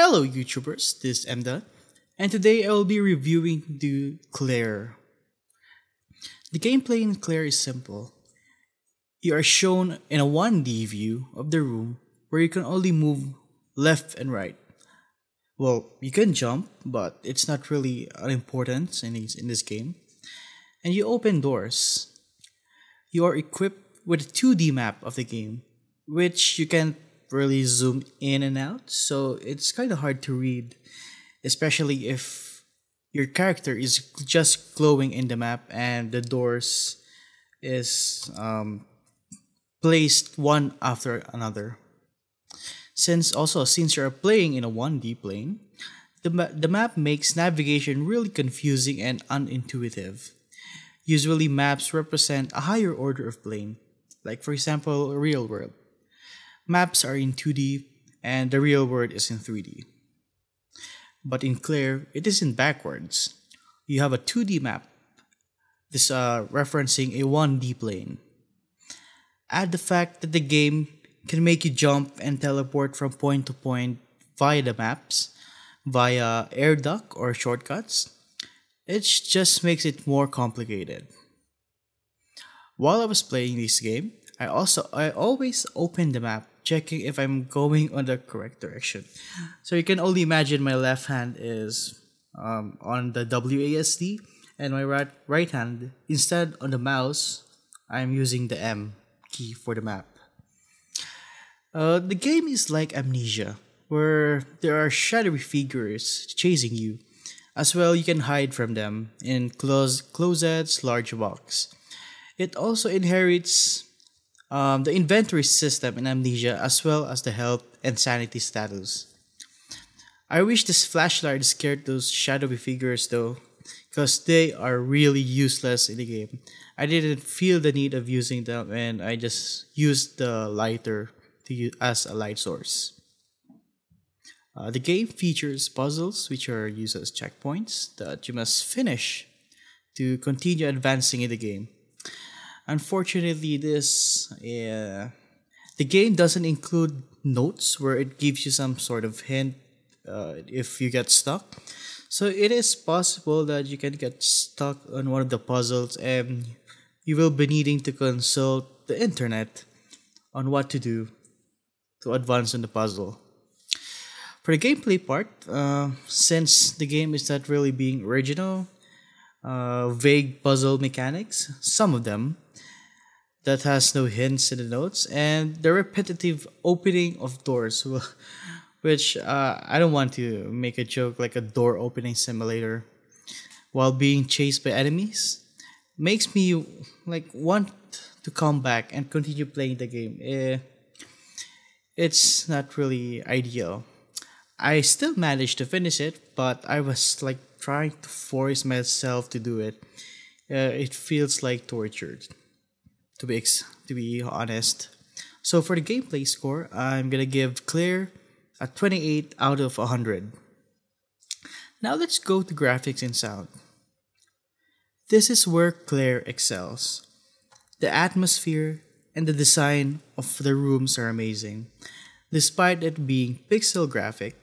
Hello YouTubers, this is Emda, and today I will be reviewing the Claire. The gameplay in Claire is simple. You are shown in a 1D view of the room where you can only move left and right. Well, you can jump, but it's not really an importance in this game. And you open doors. You are equipped with a 2D map of the game, which you can really zoom in and out, so it's kind of hard to read, especially if your character is just glowing in the map and the doors is placed one after another. Since you're playing in a 1D plane, the map makes navigation really confusing and unintuitive. Usually maps represent a higher order of plane, like for example real world. Maps are in 2D and the real world is in 3D. But in Claire, it isn't backwards. You have a 2D map, this referencing a 1D plane. Add the fact that the game can make you jump and teleport from point to point via the maps, via air duct or shortcuts. It just makes it more complicated. While I was playing this game, I always open the map, checking if I'm going on the correct direction. So you can only imagine my left hand is on the WASD and my right hand, instead on the mouse, I'm using the M key for the map. The game is like Amnesia, where there are shadowy figures chasing you. As well, you can hide from them in closets, large box. It also inherits the inventory system in Amnesia, as well as the health and sanity status. I wish this flashlight scared those shadowy figures though, because they are really useless in the game. I didn't feel the need of using them and I just used the lighter as a light source. The game features puzzles which are used as checkpoints that you must finish to continue advancing in the game. Unfortunately, the game doesn't include notes where it gives you some sort of hint if you get stuck. So it is possible that you can get stuck on one of the puzzles and you will be needing to consult the internet on what to do to advance on the puzzle. For the gameplay part, since the game is not really being original, vague puzzle mechanics, some of them, that has no hints in the notes, and the repetitive opening of doors, which I don't want to make a joke like a door opening simulator while being chased by enemies, makes me like want to come back and continue playing the game. It's not really ideal. I still managed to finish it, but I was like trying to force myself to do it. It feels like torture, to be honest. So for the gameplay score, I'm gonna give Claire a 28 out of 100. Now let's go to graphics and sound. This is where Claire excels. The atmosphere and the design of the rooms are amazing. Despite it being pixel graphics,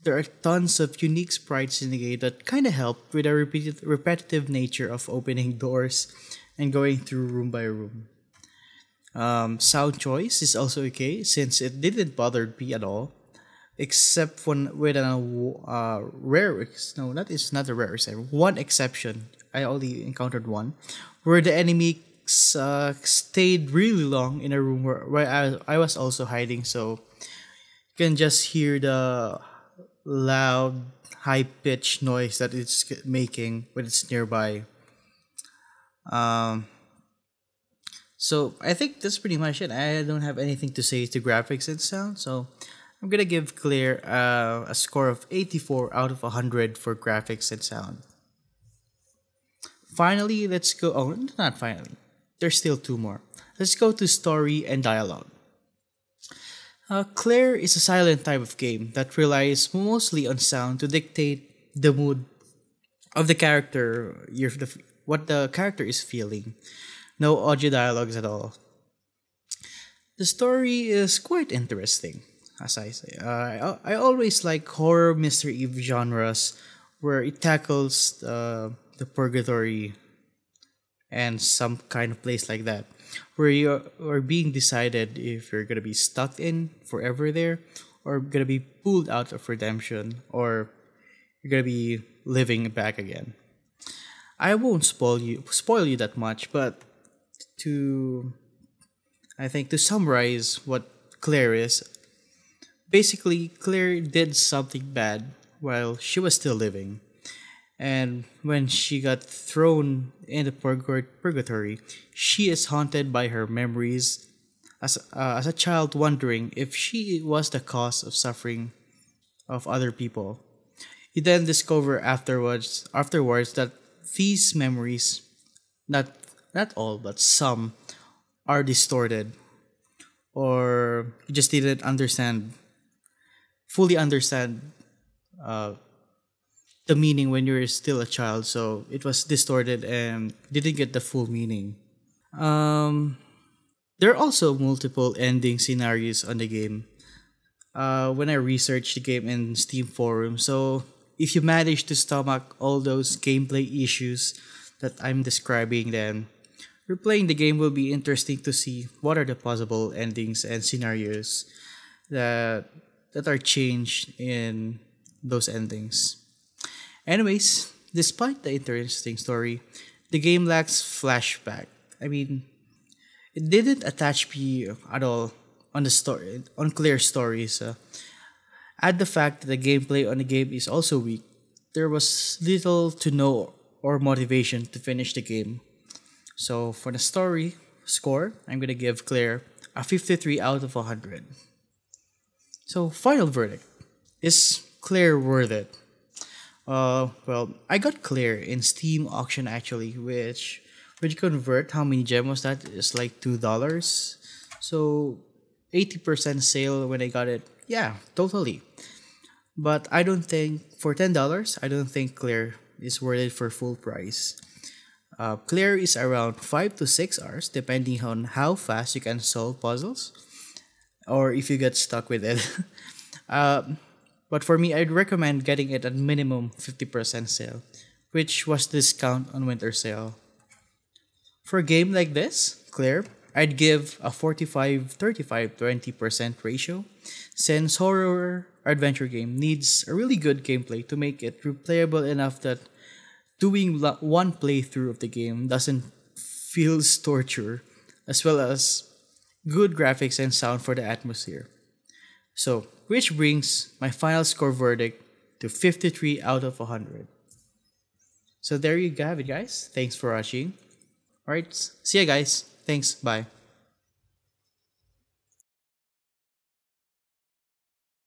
there are tons of unique sprites in the game that kinda help with the repetitive nature of opening doors and going through room by room. Sound choice is also okay since it didn't bother me at all, except with a it's not a rare exception. One exception, I only encountered one, where the enemy stayed really long in a room where I was also hiding, so you can just hear the loud, high-pitched noise that it's making when it's nearby. So I think that's pretty much it. I don't have anything to say to graphics and sound, so I'm gonna give Claire a score of 84 out of 100 for graphics and sound. Finally, let's go. Oh, not finally. There's still two more. Let's go to story and dialogue. Claire is a silent type of game that relies mostly on sound to dictate the mood of the character, what the character is feeling. No audio dialogues at all. The story is quite interesting. as I say. I always like horror mystery genres where it tackles the purgatory and some kind of place like that, where you are being decided if you're gonna be stuck in forever there, or gonna be pulled out of redemption, or you're gonna be living back again. I won't spoil you that much, but to I think to summarize what Claire is, basically Claire did something bad while she was still living. And when she got thrown in the purgatory, she is haunted by her memories as a child, wondering if she was the cause of suffering of other people. You then discover afterwards that these memories, not not all but some, are distorted, or you just didn't fully understand uh, the meaning when you were still a child, so it was distorted and didn't get the full meaning. Um, there are also multiple ending scenarios on the game. When I researched the game in Steam forum, so if you manage to stomach all those gameplay issues that I'm describing, then replaying the game will be interesting to see what are the possible endings and scenarios that that are changed in those endings. Anyways, despite the interesting story, the game lacks flashback. I mean, it didn't attach me at all on the story, on clear stories. Add the fact that the gameplay on the game is also weak. There was little to no or motivation to finish the game. So for the story score, I'm gonna give Claire a 53 out of 100. So final verdict: is Claire worth it? Well, I got Claire in Steam auction actually, which would you convert how many gem was that? It's like $2. So 80% sale when I got it. Yeah, totally. But I don't think for $10, I don't think Claire is worth it for full price. Claire is around 5 to 6 hours, depending on how fast you can solve puzzles, or if you get stuck with it. uh, but for me, I'd recommend getting it at minimum 50% sale, which was discount on winter sale. For a game like this, Claire, I'd give a 45-35-20% ratio, since horror adventure game needs a really good gameplay to make it replayable enough that doing one playthrough of the game doesn't feel torture, as well as good graphics and sound for the atmosphere. So, which brings my final score verdict to 53 out of 100. So there you have it, guys. Thanks for watching. Alright, see ya guys. Thanks, bye.